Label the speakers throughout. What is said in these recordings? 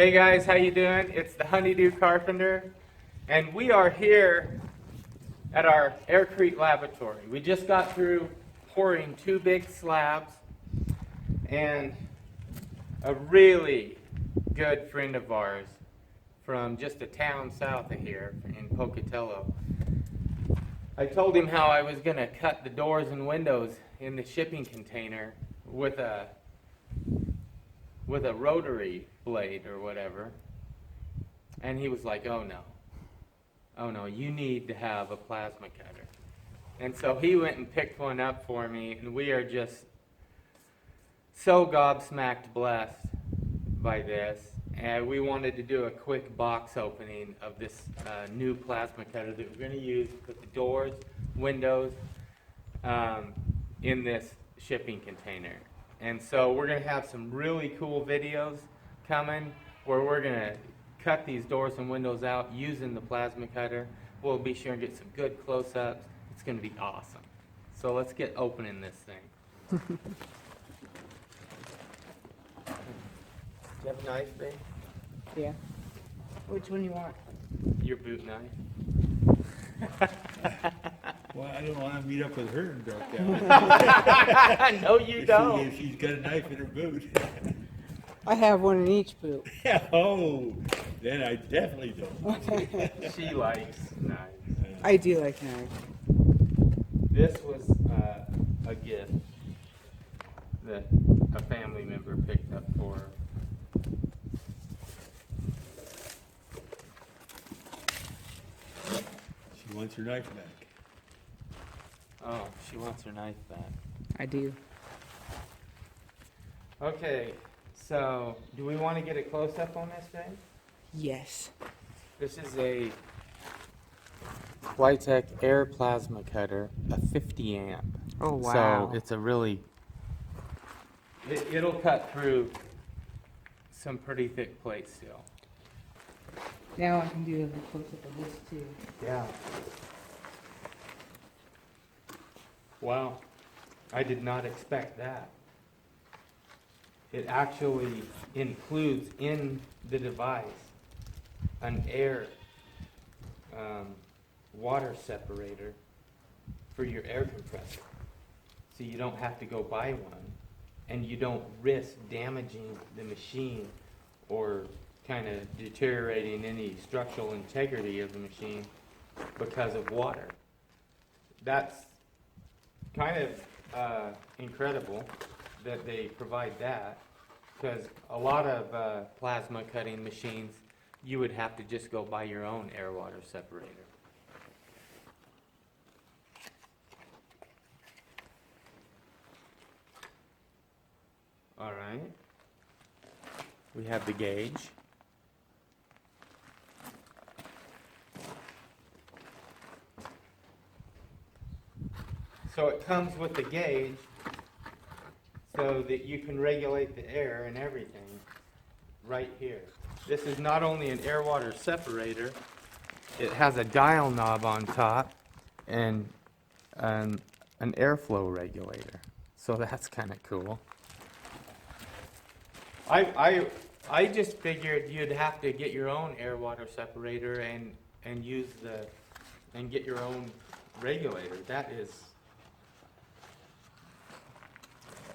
Speaker 1: Hey guys, how you doing? It's the Do Carpenter, and we are here at our aircrete laboratory. We just got through pouring 2 big slabs, and a really good friend of ours from just a town south of here in Pocatello. I told him how I was going to cut the doors and windows in the shipping container with a rotary blade or whatever, and he was like, oh no, you need to have a plasma cutter. And so he went and picked one up for me, and we are just so gobsmacked blessed by this. And we wanted to do a quick box opening of this new plasma cutter that we're going to use to put the doors, windows in this shipping container. And so we're going to have some really cool videos coming where we're going to cut these doors and windows out using the plasma cutter. We'll be sure and get some good close-ups. It's going to be awesome. So let's get opening this thing. Do you have a knife, babe?
Speaker 2: Yeah. Which one you want?
Speaker 1: Your boot knife.
Speaker 3: Well, I don't want to meet up with her and dark out.
Speaker 1: No, you don't.
Speaker 3: If she's got a knife in her boot.
Speaker 2: I have one in each boot.
Speaker 3: Oh, then I definitely don't.
Speaker 1: She likes knives.
Speaker 2: I do like knives.
Speaker 1: This was a gift that a family member picked up for her.
Speaker 3: She wants her knife back.
Speaker 1: Oh, she wants her knife back.
Speaker 2: I do.
Speaker 1: Okay, so do we want to get a close-up on this thing?
Speaker 2: Yes.
Speaker 1: This is a Flytech Air Plasma Cutter, a 50 amp.
Speaker 2: Oh, wow.
Speaker 1: So it's a really, it'll cut through some pretty thick plates still.
Speaker 2: Now I can do a close-up of this too.
Speaker 1: Yeah. Wow, I did not expect that. It actually includes in the device an air water separator for your air compressor. So you don't have to go buy one, and you don't risk damaging the machine or kind of deteriorating any structural integrity of the machine because of water. That's kind of incredible that they provide that, because a lot of plasma cutting machines, you would have to just go buy your own air water separator. All right. We have the gauge. So it comes with the gauge so that you can regulate the air and everything right here. This is not only an air water separator, it has a dial knob on top and an airflow regulator. So that's kind of cool. I just figured you'd have to get your own air water separator and use and get your own regulator. That is.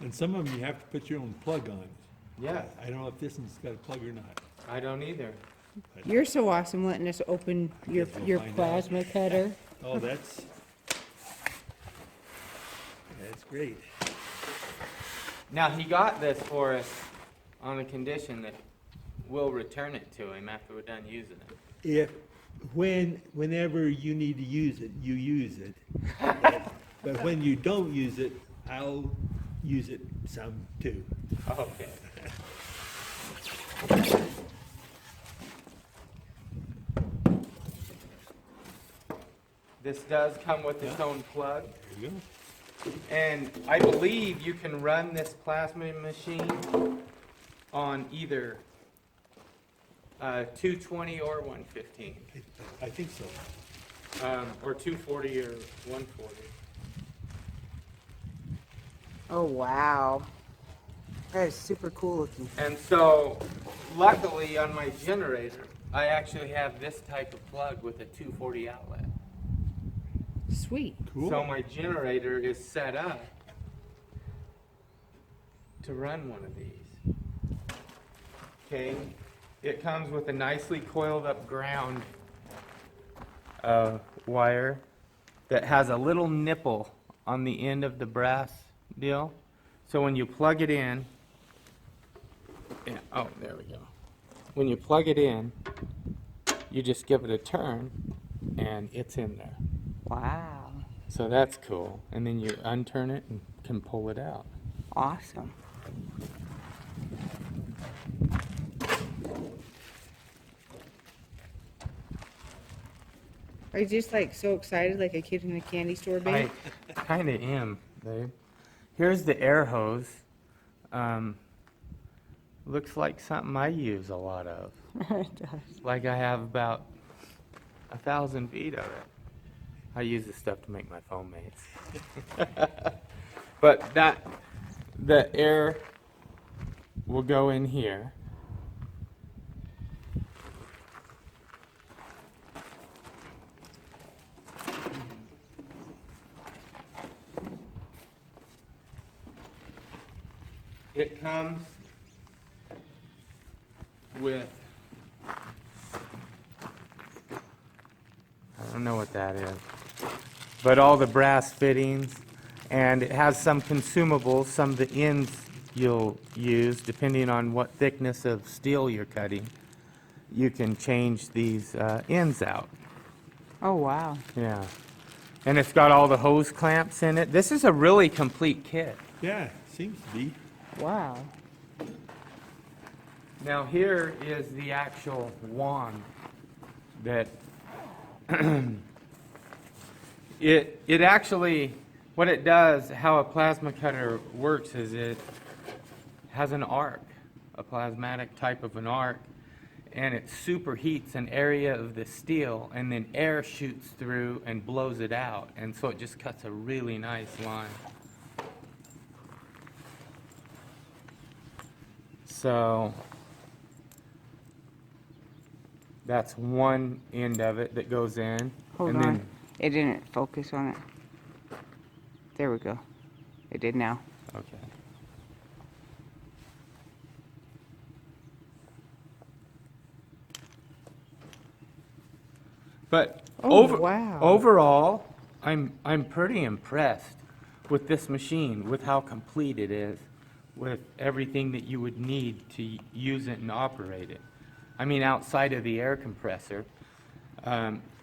Speaker 3: And some of them you have to put your own plug on.
Speaker 1: Yeah.
Speaker 3: I don't know if this one's got a plug or not.
Speaker 1: I don't either.
Speaker 2: You're so awesome letting us open your
Speaker 3: guess we'll
Speaker 2: your
Speaker 3: find
Speaker 2: plasma cutter.
Speaker 3: Oh, that's great.
Speaker 1: Now, he got this for us on the condition that we'll return it to him after we're done using it.
Speaker 3: Whenever you need to use it, you use it. But when you don't use it, I'll use it some too.
Speaker 1: Okay. This does come with its own plug.
Speaker 3: There you go.
Speaker 1: And I believe you can run this plasma machine on either 220 or 115,
Speaker 3: I think so.
Speaker 1: or 240 or 140.
Speaker 2: Oh wow. That is super cool looking.
Speaker 1: And so luckily on my generator, I actually have this type of plug with a 240 outlet.
Speaker 2: Sweet.
Speaker 3: Cool.
Speaker 1: So my generator is set up to run one of these. Okay, it comes with a nicely coiled up ground wire that has a little nipple on the end of the brass deal. So when you plug it in, oh, there we go. When you plug it in, you just give it a turn and it's in there.
Speaker 2: Wow.
Speaker 1: So that's cool. And then you unturn it and can pull it out.
Speaker 2: Awesome. Are you just like so excited like a kid in a candy store, babe?
Speaker 1: I kind of am, babe. Here's the air hose. Looks like something I use a lot of.
Speaker 2: It does.
Speaker 1: Like I have about 1,000 feet of it. I use this stuff to make my foam mates. But the air will go in here. It comes with, I don't know what that is, but all the brass fittings, and it has some consumables, some of the ends you'll use depending on what thickness of steel you're cutting. You can change these ends out.
Speaker 2: Oh, wow.
Speaker 1: Yeah. And it's got all the hose clamps in it. This is a really complete kit.
Speaker 3: Yeah, seems to be.
Speaker 2: Wow.
Speaker 1: Now here is the actual wand that it actually, what it does, how a plasma cutter works is it has an arc, a plasmatic type of an arc, and it superheats an area of the steel, and then air shoots through and blows it out, and so it just cuts a really nice line. So that's one end of it that goes in.
Speaker 2: Hold
Speaker 1: and
Speaker 2: on.
Speaker 1: Then,
Speaker 2: It didn't focus on it. There we go. It did now.
Speaker 1: okay. But
Speaker 2: Oh, wow.
Speaker 1: overall, I'm pretty impressed with this machine, with how complete it is, with everything that you would need to use it and operate it. I mean, outside of the air compressor,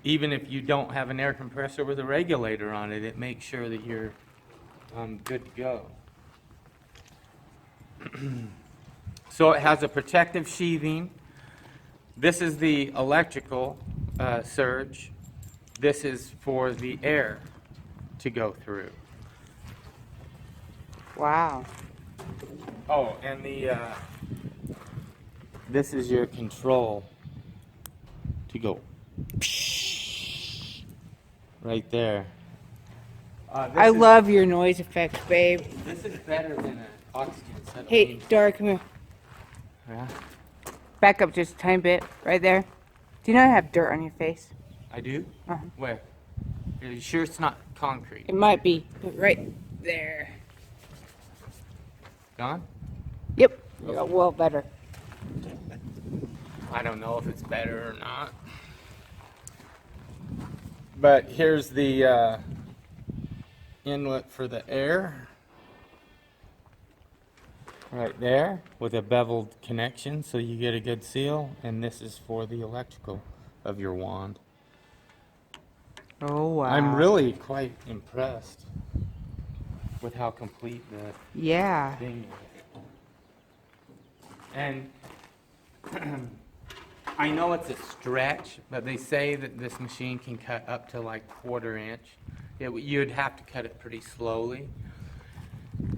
Speaker 1: even if you don't have an air compressor with a regulator on it, it makes sure that you're good to go. So it has a protective sheathing. This is the electrical surge. This is for the air to go through.
Speaker 2: Wow.
Speaker 1: Oh, and this is your control to go right there.
Speaker 2: I love your noise effects, babe.
Speaker 1: This is better than an oxygen set.
Speaker 2: Hey, Dora, come here.
Speaker 1: Yeah,
Speaker 2: Back up just a tiny bit, right there. Do you know I have dirt on your face?
Speaker 1: I do.
Speaker 2: Uh-huh.
Speaker 1: Where? Are you sure it's not concrete?
Speaker 2: It might be, but right there.
Speaker 1: Gone?
Speaker 2: Yep. Well, better.
Speaker 1: I don't know if it's better or not. But here's the inlet for the air. Right there with a beveled connection so you get a good seal. And this is for the electrical of your wand.
Speaker 2: Oh, wow.
Speaker 1: I'm really quite impressed with how complete the
Speaker 2: Yeah.
Speaker 1: thing is. And I know it's a stretch, but they say that this machine can cut up to like 1/4 inch. You'd have to cut it pretty slowly.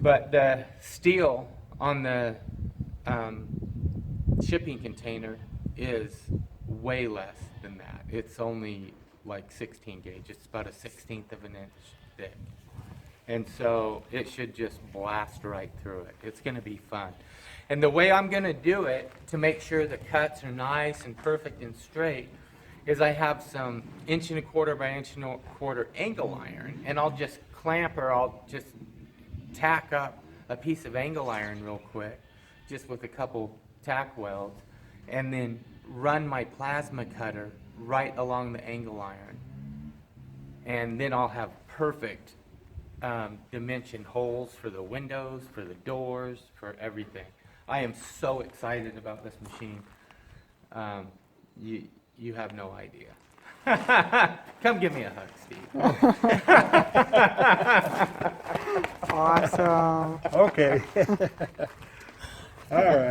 Speaker 1: But the steel on the shipping container is way less than that. It's only like 16 gauge. It's about a 1/16 of an inch thick. And so it should just blast right through it. It's going to be fun. And the way I'm gonna do it, to make sure the cuts are nice and perfect and straight, is I have some 1¼ by 1¼ angle iron, and I'll just clamp, or I'll just tack up a piece of angle iron real quick, just with a couple tack welds, and then run my plasma cutter right along the angle iron. And then I'll have perfect dimension holes for the windows, for the doors, for everything. I am so excited about this machine. You have no idea. Come give me a hug, Steve.
Speaker 2: Awesome.
Speaker 3: Okay. All right.